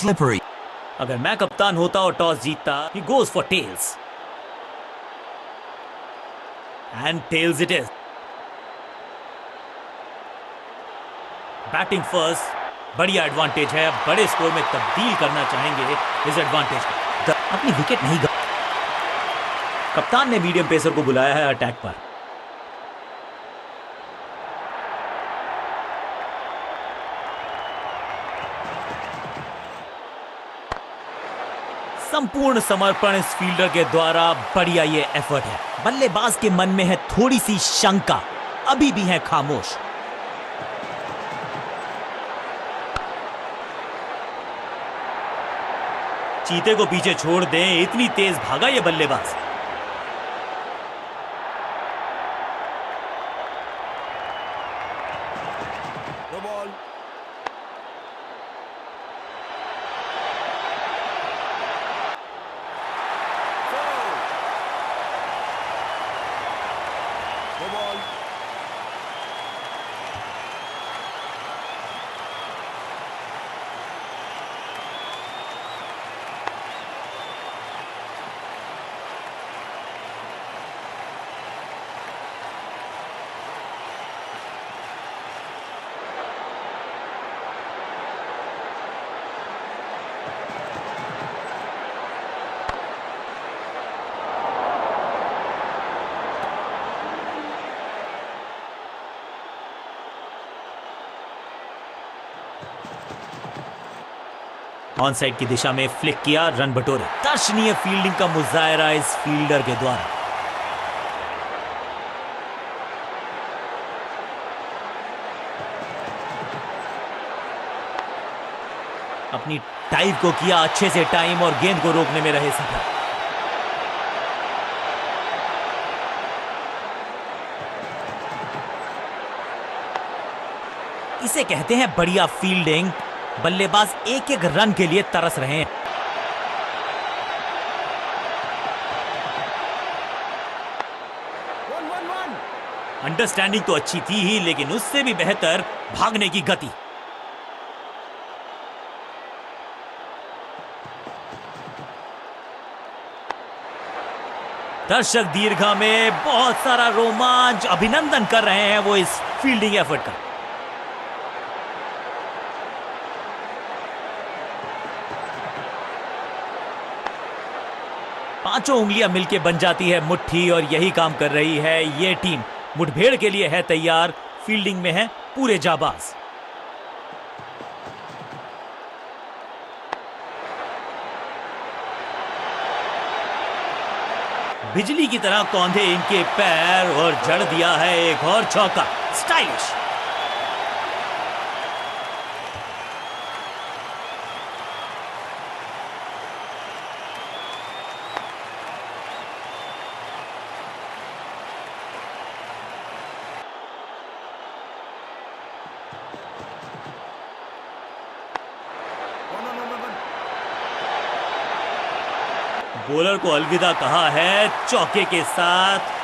Slippery. अगर मैं कप्तान होता और टॉस जीतता, he goes for tails. And tails it is. Batting first, बढ़िया एडवांटेज है। अब बड़े स्कोर में तब्दील करना चाहेंगे इस एडवांटेज को। अपनी विकेट नहीं कप्तान ने मीडियम पेसर को बुलाया है अटैक पर। संपूर्ण समर्पण इस फील्डर के द्वारा। बढ़िया ये एफर्ट है। बल्लेबाज के मन में है थोड़ी सी शंका, अभी भी है खामोश। चीते को पीछे छोड़ दें, इतनी तेज भागा ये बल्लेबाज। ऑन साइड की दिशा में फ्लिक किया, रन बटोरे। दर्शनीय फील्डिंग का मुजाहरा इस फील्डर के द्वारा। अपनी टाइप को किया अच्छे से टाइम और गेंद को रोकने में रहे सफल। इसे कहते हैं बढ़िया फील्डिंग। बल्लेबाज एक एक रन के लिए तरस रहे हैं। अंडरस्टैंडिंग तो अच्छी थी ही, लेकिन उससे भी बेहतर भागने की गति। दर्शक दीर्घा में बहुत सारा रोमांच, अभिनंदन कर रहे हैं वो इस फील्डिंग एफर्ट का। पांचों उंगलियां मिलके बन जाती है मुट्ठी, और यही काम कर रही है ये टीम। मुठभेड़ के लिए है तैयार, फील्डिंग में है पूरे जाबाज। बिजली की तरह कौंधे इनके पैर, और जड़ दिया है एक और चौका। स्टाइलिश। बॉलर को अलविदा कहा है चौके के साथ।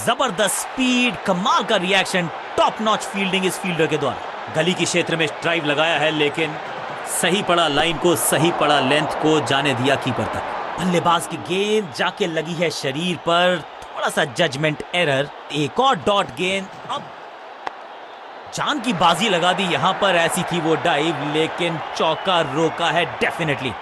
जबरदस्त स्पीड, कमाल का रिएक्शन, टॉप नॉच फील्डिंग इस फील्डर के द्वारा। गली के क्षेत्र में ड्राइव लगाया है, लेकिन सही पड़ा लाइन को, सही पड़ा लेंथ को, जाने दिया कीपर तक। बल्लेबाज की गेंद जाके लगी है शरीर पर, थोड़ा सा जजमेंट एरर। एक और डॉट गेंद, अब जान की बाजी लगा दी यहां पर। ऐसी थी वो डाइव, लेकिन चौका रोका है डेफिनेटली।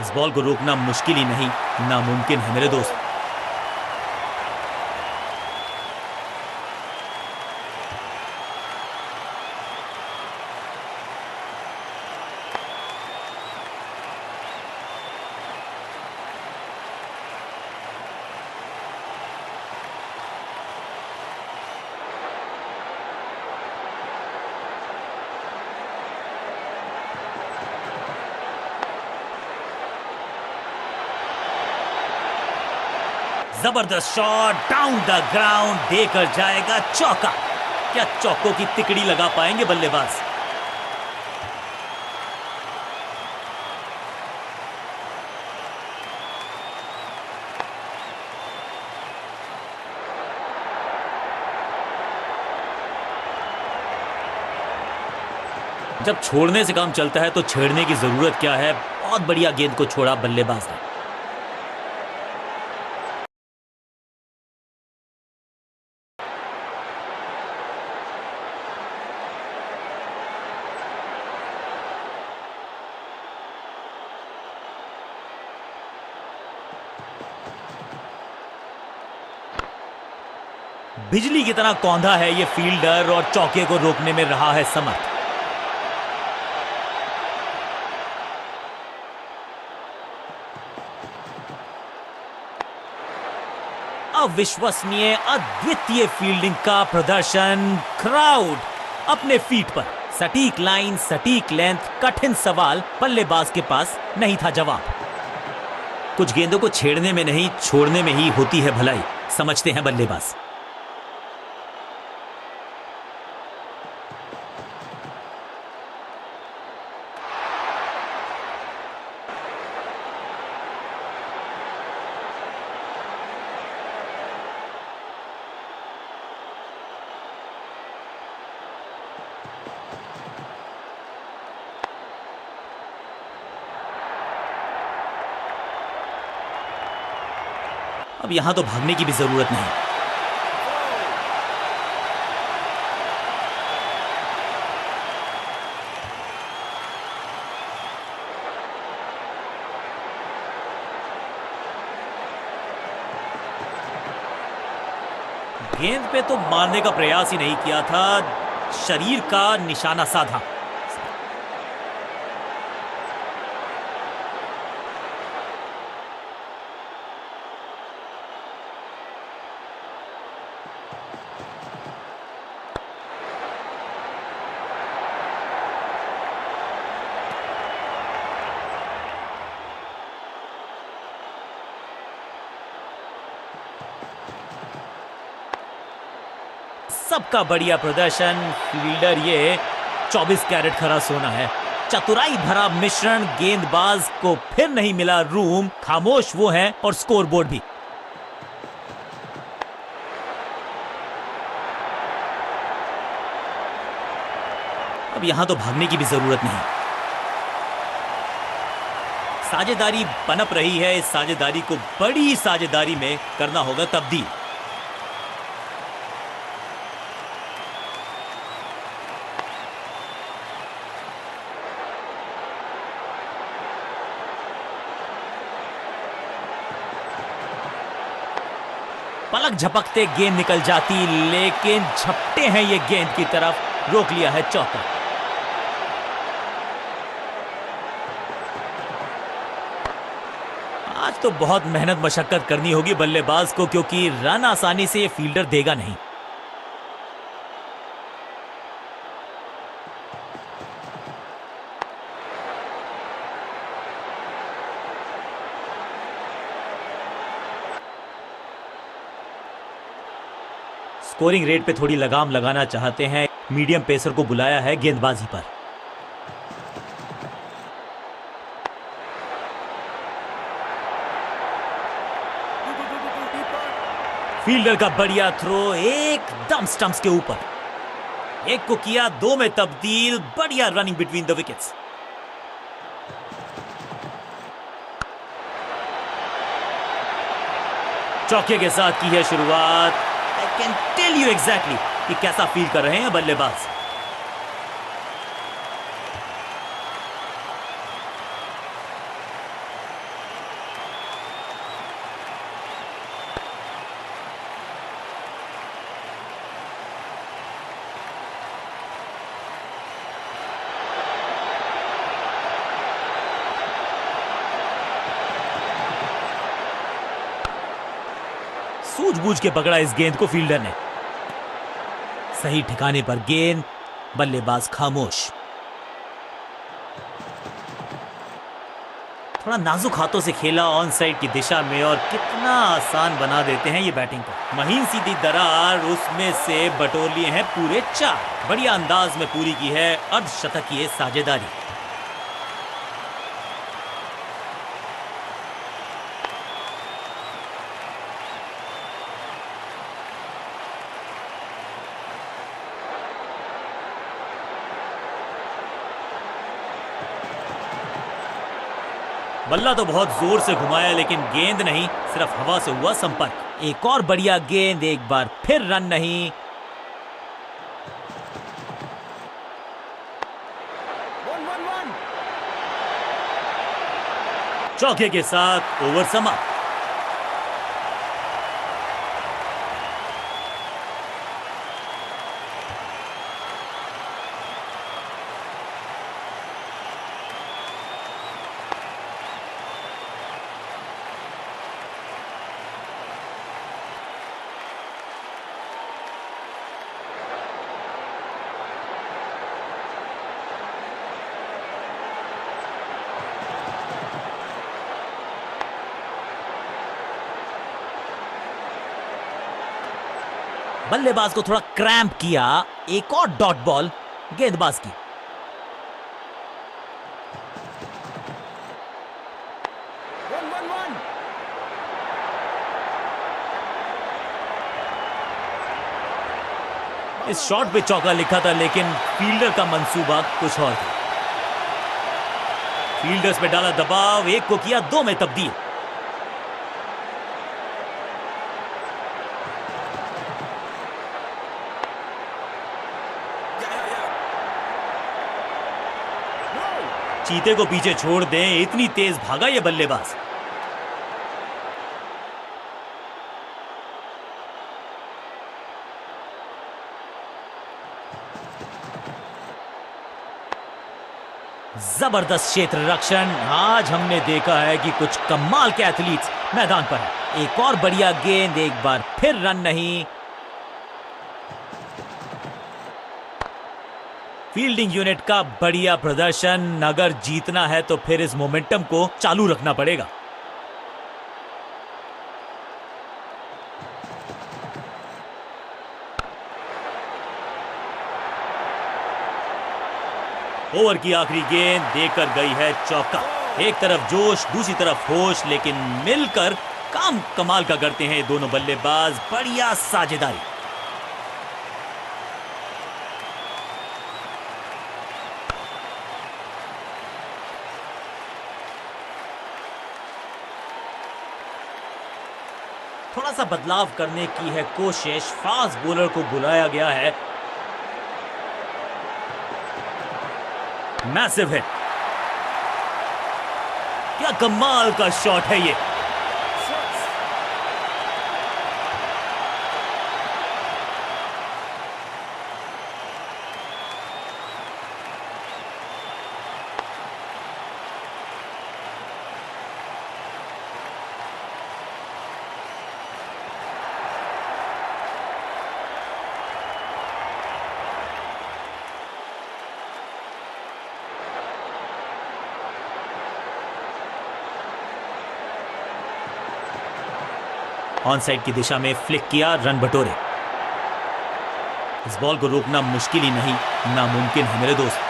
इस बॉल को रोकना मुश्किल ही नहीं, नामुमकिन है मेरे दोस्त। जबरदस्त शॉट डाउन द ग्राउंड, देकर जाएगा चौका। क्या चौकों की तिकड़ी लगा पाएंगे बल्लेबाज? जब छोड़ने से काम चलता है तो छेड़ने की जरूरत क्या है। बहुत बढ़िया गेंद को छोड़ा बल्लेबाज ने। बिजली की तरह कौंधा है ये फील्डर और चौके को रोकने में रहा है समर्थ। अविश्वसनीय अद्वितीय फील्डिंग का प्रदर्शन। क्राउड अपने फीट पर। सटीक लाइन, सटीक लेंथ, कठिन सवाल, बल्लेबाज के पास नहीं था जवाब। कुछ गेंदों को छेड़ने में नहीं, छोड़ने में ही होती है भलाई, समझते हैं बल्लेबाज। अब यहां तो भागने की भी जरूरत नहीं। गेंद पे तो मारने का प्रयास ही नहीं किया था, शरीर का निशाना साधा। सबका बढ़िया प्रदर्शन। फील्डर ये 24 कैरेट खरा सोना है। चतुराई भरा मिश्रण। गेंदबाज को फिर नहीं मिला रूम। खामोश वो है और स्कोरबोर्ड भी। अब यहां तो भागने की भी जरूरत नहीं। साझेदारी पनप रही है। इस साझेदारी को बड़ी साझेदारी में करना होगा तब्दील। पलक झपकते गेंद निकल जाती, लेकिन झपटे हैं ये गेंद की तरफ। रोक लिया है चौका। आज तो बहुत मेहनत मशक्कत करनी होगी बल्लेबाज को, क्योंकि रन आसानी से ये फील्डर देगा नहीं। स्कोरिंग रेट पे थोड़ी लगाम लगाना चाहते हैं। मीडियम पेसर को बुलाया है गेंदबाजी पर। फील्डर का बढ़िया थ्रो एकदम स्टंप्स के ऊपर। एक को किया दो में तब्दील। बढ़िया रनिंग बिटवीन द विकेट्स। चौके के साथ की है शुरुआत। I can tell you exactly कि कैसा फील कर रहे हैं बल्लेबाज। सूझबूझ के पकड़ा इस गेंद को फील्डर ने। सही ठिकाने पर गेंद। बल्लेबाज खामोश। थोड़ा नाजुक हाथों से खेला ऑन साइड की दिशा में और कितना आसान बना देते हैं ये बैटिंग को। महीन सीधी दरार, उसमें से बटोर लिए हैं पूरे 4। बढ़िया अंदाज में पूरी की है अर्धशतकीय साझेदारी। बल्ला तो बहुत जोर से घुमाया लेकिन गेंद नहीं, सिर्फ हवा से हुआ संपर्क। एक और बढ़िया गेंद, एक बार फिर रन नहीं। चौके के साथ ओवर समाप्त। बल्लेबाज को थोड़ा क्रैम्प किया, एक और डॉट बॉल गेंदबाज की। इस शॉट पे चौका लिखा था लेकिन फील्डर का मंसूबा कुछ और था। फील्डर्स पे डाला दबाव, एक को किया 2 में तब्दील। चीते को पीछे छोड़ दें, इतनी तेज भागा ये बल्लेबाज। जबरदस्त क्षेत्र रक्षण। आज हमने देखा है कि कुछ कमाल के एथलीट्स मैदान पर हैं। एक और बढ़िया गेंद, एक बार फिर रन नहीं। फील्डिंग यूनिट का बढ़िया प्रदर्शन। अगर जीतना है तो फिर इस मोमेंटम को चालू रखना पड़ेगा। ओवर की आखिरी गेंद देकर गई है चौका। एक तरफ जोश, दूसरी तरफ होश, लेकिन मिलकर काम कमाल का करते हैं दोनों बल्लेबाज। बढ़िया साझेदारी। थोड़ा सा बदलाव करने की है कोशिश। फास्ट बॉलर को बुलाया गया है। Massive hit. क्या कमाल का शॉट है ये। ऑन साइड की दिशा में फ्लिक किया, रन बटोरे। इस बॉल को रोकना मुश्किल ही नहीं, नामुमकिन है मेरे दोस्त।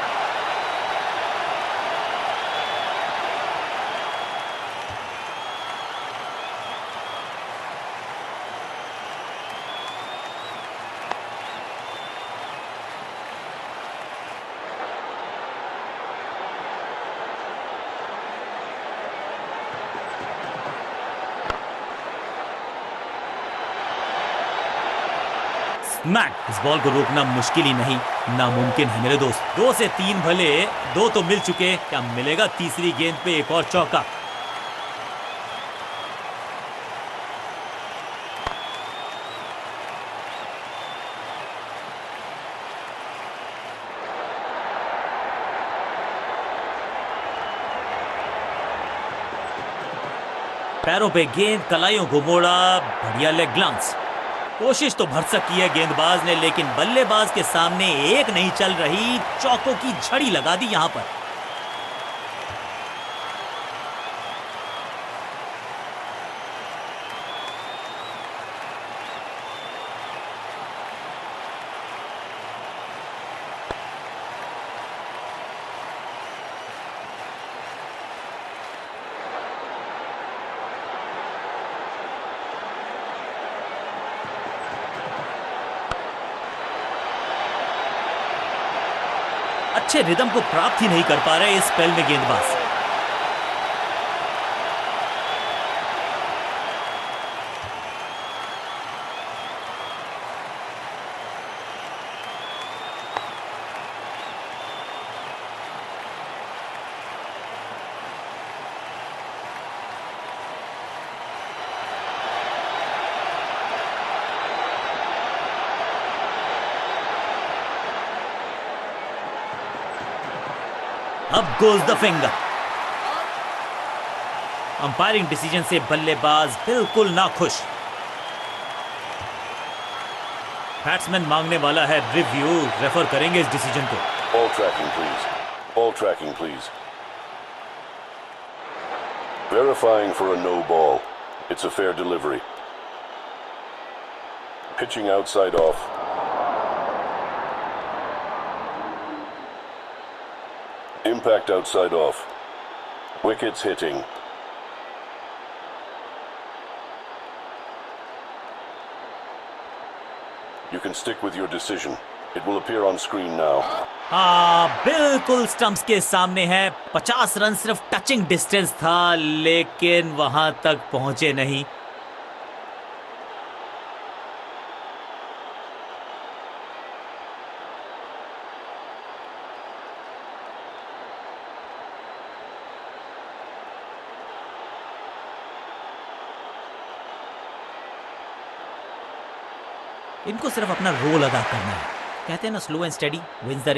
मैक, इस बॉल को रोकना मुश्किल ही नहीं, नामुमकिन है मेरे दोस्त। 2 से 3 भले, 2 तो मिल चुके, क्या मिलेगा तीसरी गेंद पे एक और चौका। पैरों पे गेंद, कलाइयों को मोड़ा, बढ़िया लेग ग्लांस। कोशिश तो भरसक की है गेंदबाज ने, लेकिन बल्लेबाज के सामने एक नहीं चल रही। चौकों की झड़ी लगा दी यहां पर। अच्छे रिदम को प्राप्त ही नहीं कर पा रहे इस स्पेल में गेंदबाज। अब goes the finger. Umpiring decision से बल्लेबाज बिल्कुल नाखुश। बैट्समैन मांगने वाला है रिव्यू, रेफर करेंगे इस डिसीजन को। Ball tracking, please. Ball tracking, please. Verifying for a no ball. It's a fair delivery. Pitching outside off. Impact outside off. Wickets hitting. You can stick with your decision. It will appear on screen now. बिल्कुल stumps के सामने है। 50 run सिर्फ touching distance था, लेकिन वहां तक पहुंचे नहीं। इनको सिर्फ अपना रोल अदा करना है। कहते हैं ना, slow and steady wins the race.